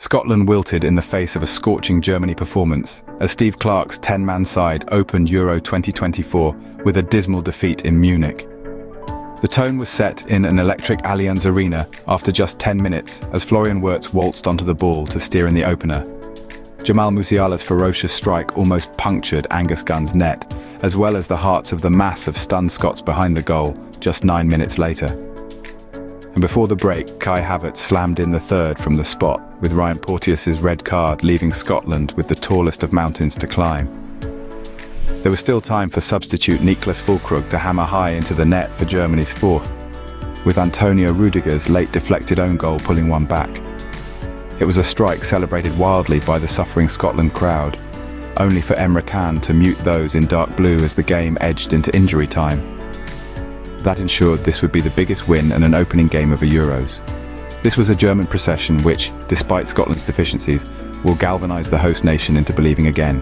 Scotland wilted in the face of a scorching Germany performance, as Steve Clarke's 10-man side opened Euro 2024 with a dismal defeat in Munich. The tone was set in an electric Allianz Arena after just 10 minutes as Florian Wirtz waltzed onto the ball to steer in the opener. Jamal Musiala's ferocious strike almost punctured Angus Gunn's net, as well as the hearts of the mass of stunned Scots behind the goal just 9 minutes later. And before the break, Kai Havertz slammed in the third from the spot, with Ryan Porteous's red card leaving Scotland with the tallest of mountains to climb. There was still time for substitute Niklas Füllkrug to hammer high into the net for Germany's fourth, with Antonio Rudiger's late deflected own goal pulling one back. It was a strike celebrated wildly by the suffering Scotland crowd, only for Emre Can to mute those in dark blue as the game edged into injury time. That ensured this would be the biggest win and an opening game of a Euros. This was a German procession which, despite Scotland's deficiencies, will galvanise the host nation into believing again.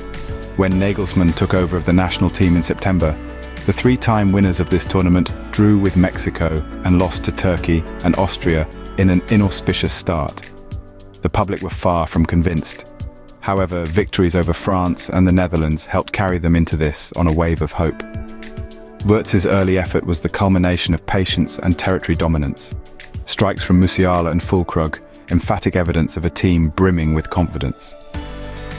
When Nagelsmann took over of the national team in September, the three-time winners of this tournament drew with Mexico and lost to Turkey and Austria in an inauspicious start. The public were far from convinced. However, victories over France and the Netherlands helped carry them into this on a wave of hope. Wirtz's early effort was the culmination of patience and territory dominance. Strikes from Musiala and Füllkrug, emphatic evidence of a team brimming with confidence.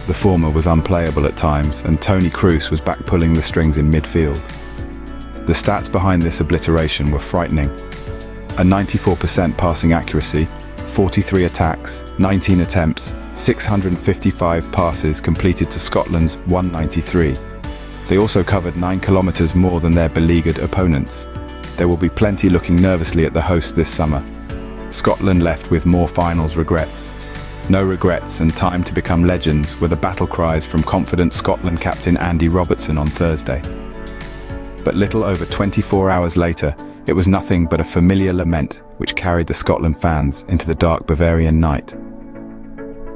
The former was unplayable at times, and Toni Kroos was back pulling the strings in midfield. The stats behind this obliteration were frightening. A 94% passing accuracy, 43 attacks, 19 attempts, 655 passes completed to Scotland's 193. They also covered 9 kilometres more than their beleaguered opponents. There will be plenty looking nervously at the hosts this summer. Scotland left with more finals regrets. No regrets and time to become legends were the battle cries from confident Scotland captain Andy Robertson on Thursday. But little over 24 hours later, it was nothing but a familiar lament which carried the Scotland fans into the dark Bavarian night.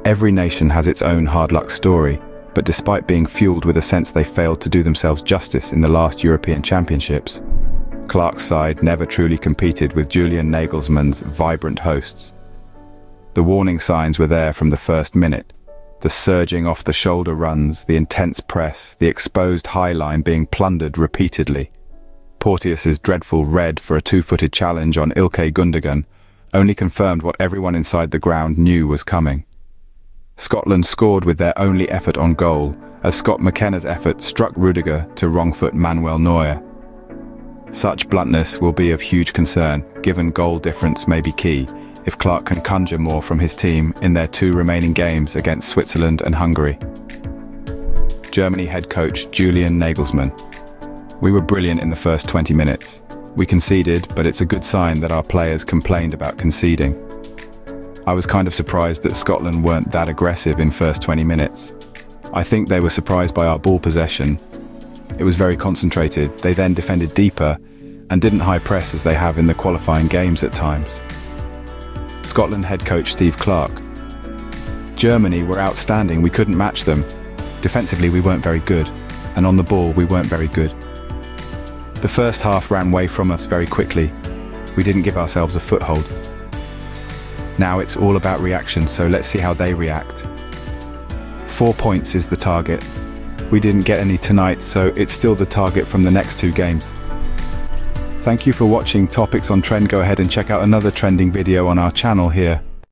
Every nation has its own hard luck story, but despite being fueled with a sense they failed to do themselves justice in the last European Championships, Clarke's side never truly competed with Julian Nagelsmann's vibrant hosts. The warning signs were there from the first minute. The surging off-the-shoulder runs, the intense press, the exposed high line being plundered repeatedly. Porteous's dreadful red for a two-footed challenge on Ilkay Gundogan only confirmed what everyone inside the ground knew was coming. Scotland scored with their only effort on goal, as Scott McKenna's effort struck Rudiger to wrong-foot Manuel Neuer. Such bluntness will be of huge concern, given goal difference may be key, if Clarke can conjure more from his team in their 2 remaining games against Switzerland and Hungary. Germany head coach Julian Nagelsmann. We were brilliant in the first 20 minutes. We conceded, but it's a good sign that our players complained about conceding. I was kind of surprised that Scotland weren't that aggressive in first 20 minutes. I think they were surprised by our ball possession. It was very concentrated. They then defended deeper and didn't high press as they have in the qualifying games at times. Scotland head coach Steve Clarke. Germany were outstanding. We couldn't match them. Defensively we weren't very good, and on the ball we weren't very good. The first half ran away from us very quickly. We didn't give ourselves a foothold. Now it's all about reaction, so let's see how they react. 4 points is the target. We didn't get any tonight, so it's still the target from the next 2 games. Thank you for watching Topics on Trend. Go ahead and check out another trending video on our channel here.